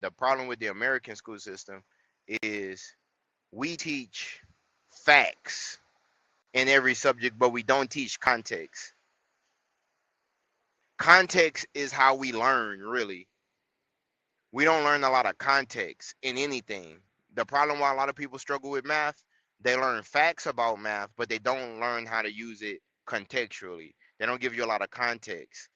The problem with the American school system is we teach facts in every subject, but we don't teach context. Context is how we learn, really. We don't learn a lot of context in anything. The problem why a lot of people struggle with math, they learn facts about math, but they don't learn how to use it contextually. They don't give you a lot of context.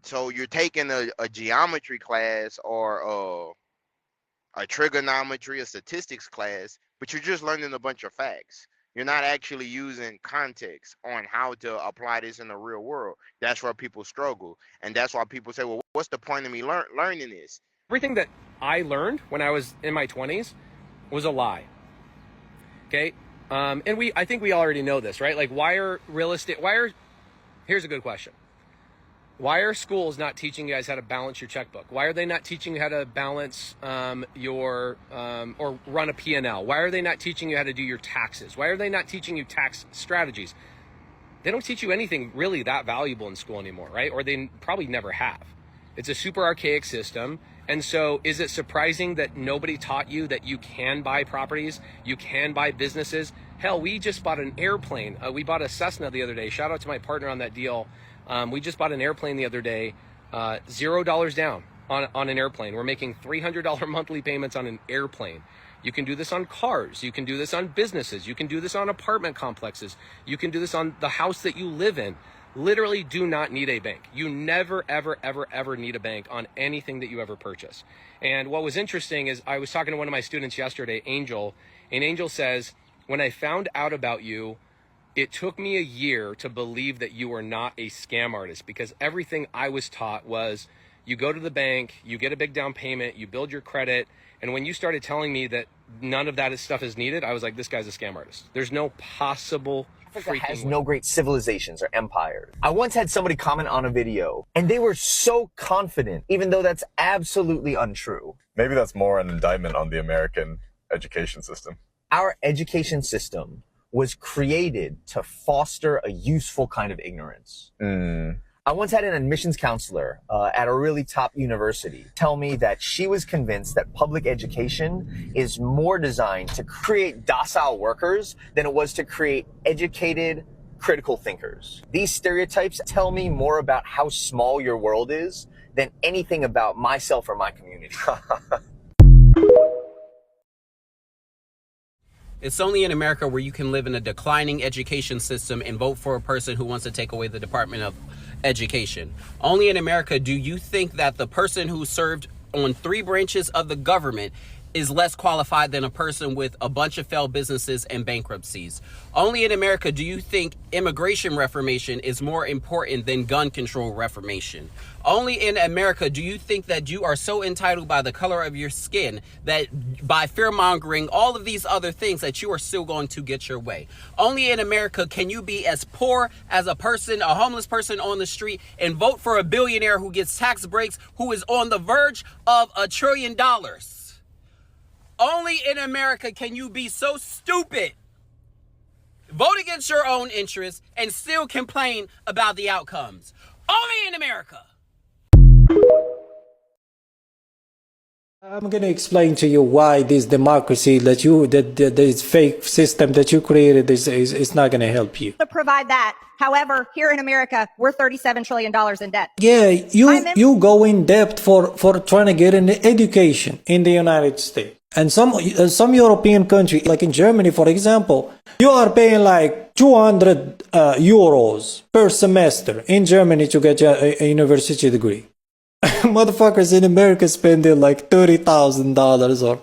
So you're taking a geometry class or a trigonometry, a statistics class, but you're just learning a bunch of facts. You're not actually using context on how to apply this in the real world. That's where people struggle. And that's why people say, well, what's the point of me learning this? Everything that I learned when I was in my 20s was a lie. Okay? And I think we already know this, right? Like, here's a good question. Why are schools not teaching you guys how to balance your checkbook? Why are they not teaching you how to balance or run a P&L? Why are they not teaching you how to do your taxes? Why are they not teaching you tax strategies? They don't teach you anything really that valuable in school anymore, right? Or they probably never have. It's a super archaic system. And so is it surprising that nobody taught you that you can buy properties, you can buy businesses? Hell, we just bought an airplane. We bought a Cessna the other day. Shout out to my partner on that deal. We just bought an airplane the other day, $0 down on an airplane. We're making $300 monthly payments on an airplane. You can do this on cars. You can do this on businesses. You can do this on apartment complexes. You can do this on the house that you live in. Literally do not need a bank. You never, ever, ever, ever need a bank on anything that you ever purchase. And what was interesting is I was talking to one of my students yesterday, Angel, and Angel says, when I found out about you, it took me a year to believe that you were not a scam artist, because everything I was taught was you go to the bank, you get a big down payment, you build your credit. And when you started telling me that none of that stuff is needed, I was like, this guy's a scam artist. There's no possible Africa has no great civilizations or empires. I once had somebody comment on a video, and they were so confident, even though that's absolutely untrue. Maybe that's more an indictment on the American education system. Our education system was created to foster a useful kind of ignorance. I once had an admissions counselor at a really top university tell me that she was convinced that public education is more designed to create docile workers than it was to create educated, critical thinkers. These stereotypes tell me more about how small your world is than anything about myself or my community. It's only in America where you can live in a declining education system and vote for a person who wants to take away the Department of Education. Only in America do you think that the person who served on 3 branches of the government is less qualified than a person with a bunch of failed businesses and bankruptcies. Only in America do you think immigration reformation is more important than gun control reformation. Only in America do you think that you are so entitled by the color of your skin that by fear-mongering all of these other things that you are still going to get your way. Only in America can you be as poor as a person, a homeless person on the street, and vote for a billionaire who gets tax breaks, who is on the verge of $1 trillion. Only in America can you be so stupid, vote against your own interests, and still complain about the outcomes. Only in America. I'm going to explain to you why this democracy this fake system that you created is not going to help you. To provide that. However, here in America, we're $37 trillion in debt. Yeah, you go in debt for trying to get an education in the United States. And some European country, like in Germany, for example, you are paying like 200 euros per semester in Germany to get a university degree. Motherfuckers in America spending like $30,000 or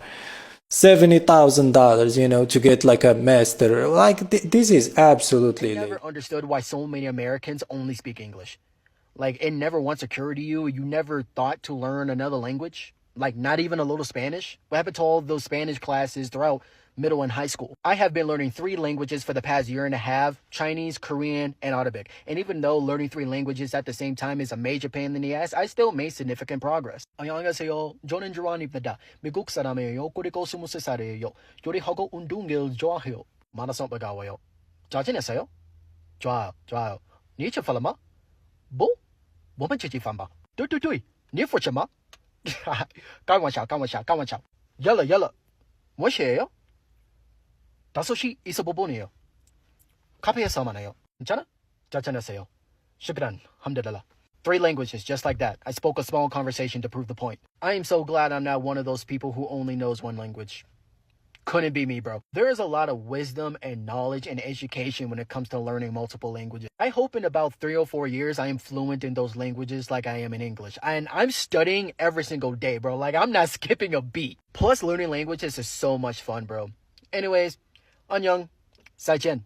$70,000, to get like a master. Like this is absolutely. I never understood why so many Americans only speak English. Like it never once occurred to you. You never thought to learn another language. Like not even a little Spanish. What happened to all of those Spanish classes throughout middle and high school? I have been learning 3 languages for the past year and a half: Chinese, Korean, and Arabic. And even though learning 3 languages at the same time is a major pain in the ass, I still made significant progress. 안녕하세요. 저는 주란입니다. 미국 사람이에요. 그리고 23살이에요. 요리하고 운동을 좋아해요. 만나서 반가워요. 잘 지냈어요? 좋아요. 你吃饭了吗? 뭐? 我们出去饭吧. 对，你付钱吗? 까마샤. 열라. 뭐시에요? 5시 있어 보보네요. 카페에서 만나요. 괜찮아? 잘 지냈어요. Shukran. Alhamdulillah. 3 languages, just like that. I spoke a small conversation to prove the point. I am so glad I'm not one of those people who only knows one language. Couldn't be me, bro. There is a lot of wisdom and knowledge and education when it comes to learning multiple languages. I hope in about 3 or 4 years I am fluent in those languages like I am in English. And I'm studying every single day, bro. Like, I'm not skipping a beat. Plus, learning languages is so much fun, bro. Anyways, 안녕. 再见.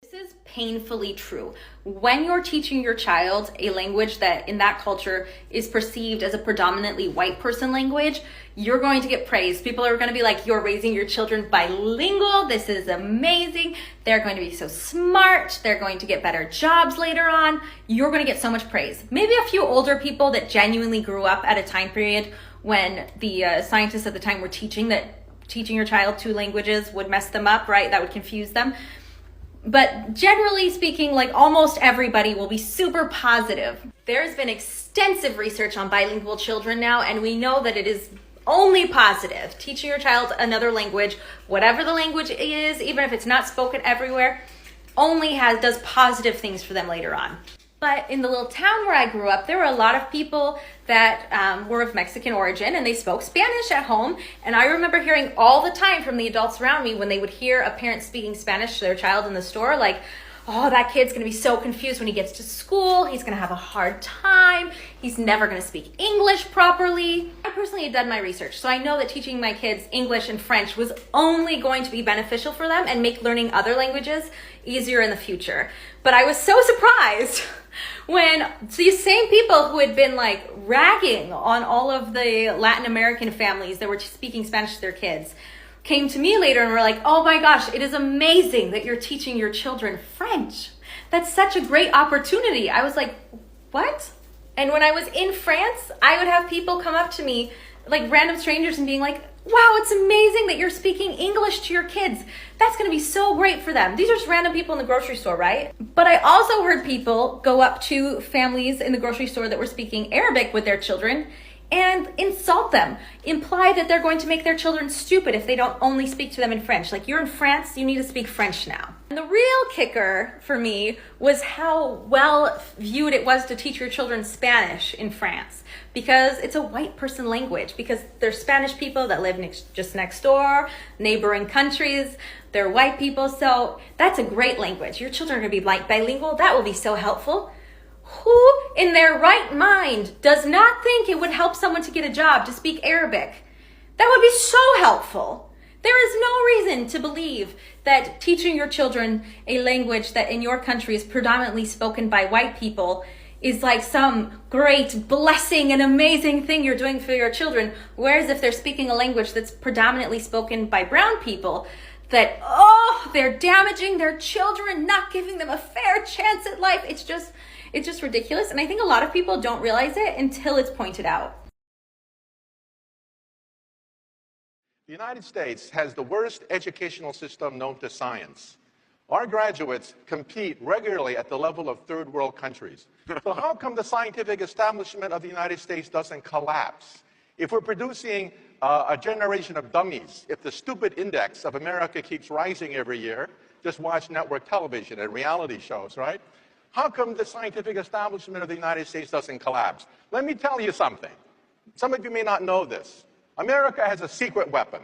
This is painfully true. When you're teaching your child a language that in that culture is perceived as a predominantly white person language, you're going to get praised. People are going to be like, you're raising your children bilingual. This is amazing. They're going to be so smart. They're going to get better jobs later on. You're going to get so much praise. Maybe a few older people that genuinely grew up at a time period when the scientists at the time were teaching that teaching your child 2 languages would mess them up, right? That would confuse them. But generally speaking, like almost everybody will be super positive. There's been extensive research on bilingual children now, and we know that it is only positive. Teaching your child another language, whatever the language is, even if it's not spoken everywhere, only does positive things for them later on. But in the little town where I grew up, there were a lot of people that were of Mexican origin, and they spoke Spanish at home. And I remember hearing all the time from the adults around me when they would hear a parent speaking Spanish to their child in the store, like, oh, that kid's going to be so confused when he gets to school. He's going to have a hard time. He's never going to speak English properly. I personally had done my research, so I know that teaching my kids English and French was only going to be beneficial for them and make learning other languages easier in the future. But I was so surprised when these same people who had been like ragging on all of the Latin American families that were speaking Spanish to their kids came to me later and were like, oh my gosh, it is amazing that you're teaching your children French. That's such a great opportunity. I was like, what? And when I was in France, I would have people come up to me, like random strangers, and being like, wow, it's amazing that you're speaking English to your kids. That's going to be so great for them. These are just random people in the grocery store, right? But I also heard people go up to families in the grocery store that were speaking Arabic with their children and insult them, imply that they're going to make their children stupid if they don't only speak to them in French. Like, you're in France, you need to speak French now. And the real kicker for me was how well viewed it was to teach your children Spanish in France, because it's a white person language, because there's Spanish people that live just next door, neighboring countries, they're white people. So that's a great language. Your children are going to be like bilingual. That will be so helpful. Who in their right mind does not think it would help someone to get a job to speak Arabic? That would be so helpful. There is no reason to believe that teaching your children a language that in your country is predominantly spoken by white people is like some great blessing and amazing thing you're doing for your children. Whereas if they're speaking a language that's predominantly spoken by brown people, that, oh, they're damaging their children, not giving them a fair chance at life. It's just ridiculous. And I think a lot of people don't realize it until it's pointed out. The United States has the worst educational system known to science. Our graduates compete regularly at the level of third world countries. So how come the scientific establishment of the United States doesn't collapse? If we're producing a generation of dummies, if the stupid index of America keeps rising every year, just watch network television and reality shows, right? How come the scientific establishment of the United States doesn't collapse? Let me tell you something. Some of you may not know this. America has a secret weapon.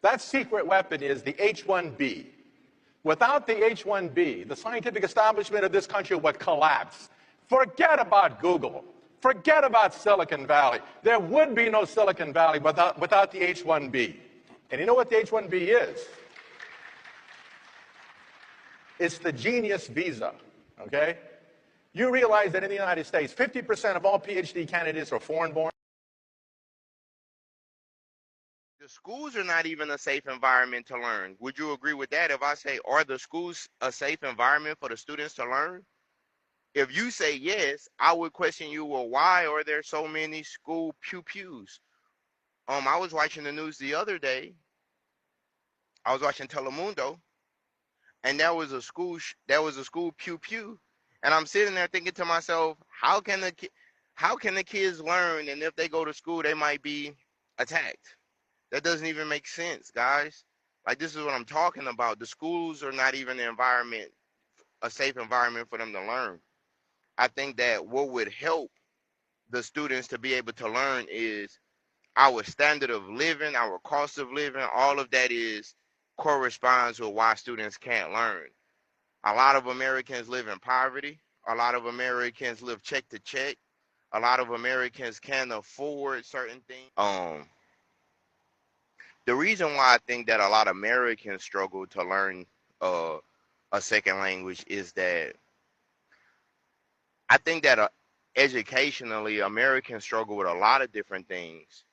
That secret weapon is the H-1B. Without the H-1B, the scientific establishment of this country would collapse. Forget about Google. Forget about Silicon Valley. There would be no Silicon Valley without the H-1B. And you know what the H-1B is? It's the genius visa, okay? You realize that in the United States, 50% of all PhD candidates are foreign-born. The schools are not even a safe environment to learn. Would you agree with that if I say, are the schools a safe environment for the students to learn? If you say yes, I would question you, well, why are there so many school pew-pews? I was watching the news the other day. I was watching Telemundo, and there was a school pew-pew. And I'm sitting there thinking to myself, how can How can the kids learn, and if they go to school, they might be attacked? That doesn't even make sense, guys. Like, this is what I'm talking about. The schools are not even the environment, a safe environment for them to learn. I think that what would help the students to be able to learn is our standard of living, our cost of living. All of that is corresponds with why students can't learn. A lot of Americans live in poverty. A lot of Americans live check to check. A lot of Americans can't afford certain things. The reason why I think that a lot of Americans struggle to learn uh, a second language is that I think that educationally, Americans struggle with a lot of different things: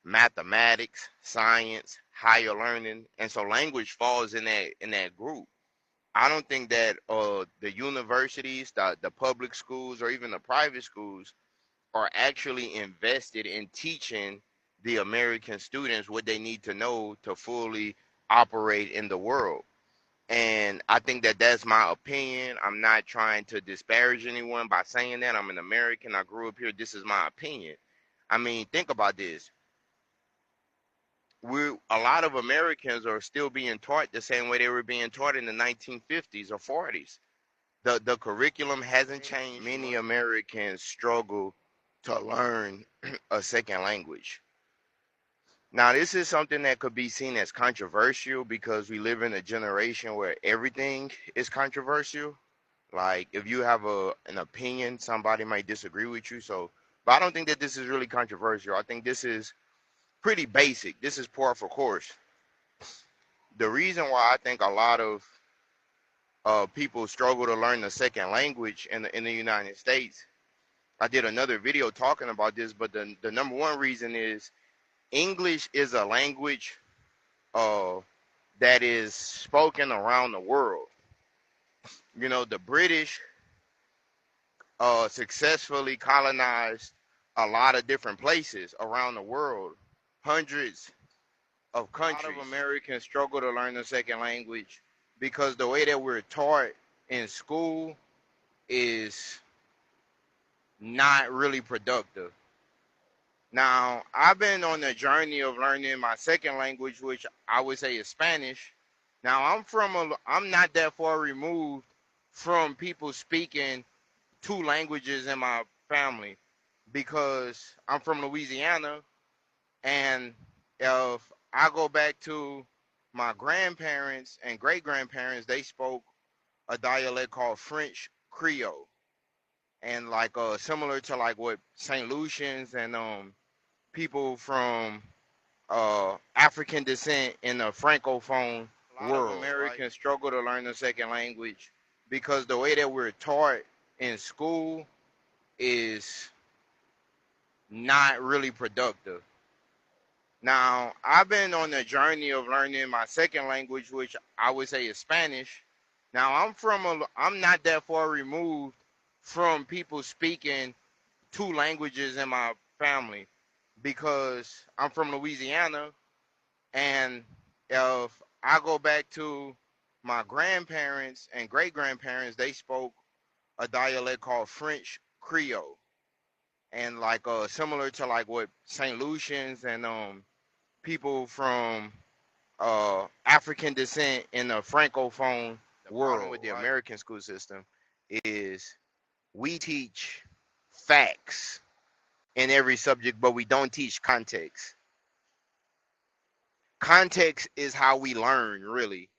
mathematics, science, higher learning, and so language falls in that group. I don't think that the universities, the public schools, or even the private schools are actually invested in teaching the American students what they need to know to fully operate in the world. And I think that that's my opinion. I'm not trying to disparage anyone by saying that. I'm an American. I grew up here. This is my opinion. I mean, think about this. A lot of Americans are still being taught the same way they were being taught in the 1950s or 40s. The curriculum hasn't changed. Many Americans struggle to learn a second language. Now, this is something that could be seen as controversial because we live in a generation where everything is controversial. Like, if you have an opinion, somebody might disagree with you. So, but I don't think that this is really controversial. I think this is pretty basic. This is par for course. The reason why I think a lot of people struggle to learn the second language in the United States. I did another video talking about this, but the number one reason is English is a language uh, that is spoken around the world. You know, the British successfully colonized a lot of different places around the world, hundreds of countries. A lot of Americans struggle to learn the second language because the way that we're taught in school is not really productive. Now, I've been on the journey of learning my second language, which I would say is Spanish. Now, I'm not that far removed from people speaking two languages in my family because I'm from Louisiana, and if I go back to my grandparents and great grandparents, they spoke a dialect called French Creole, and like similar to like what St. Lucians and people from African descent in the francophone world. Americans struggle to learn the second language because the way that we're taught in school is not really productive. Now, I've been on the journey of learning my second language, which I would say is Spanish. Now, I'm not that far removed from people speaking two languages in my family because I'm from Louisiana, and if I go back to my grandparents and great grandparents, they spoke a dialect called French Creole, and like similar to like what St. Lucians and people from African descent in the francophone world. Problem with the American school system is we teach facts in every subject, but we don't teach context. Context is how we learn, really.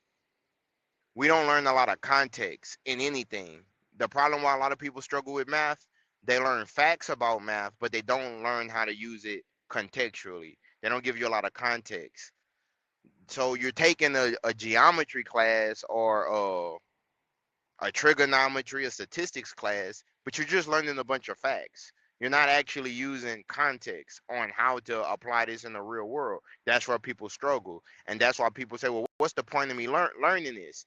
We don't learn a lot of context in anything. The problem why a lot of people struggle with math, they learn facts about math, but they don't learn how to use it contextually. They don't give you a lot of context. So you're taking a geometry class or a trigonometry, a statistics class, but you're just learning a bunch of facts. You're not actually using context on how to apply this in the real world. That's where people struggle. And that's why people say, well, what's the point of me learning this?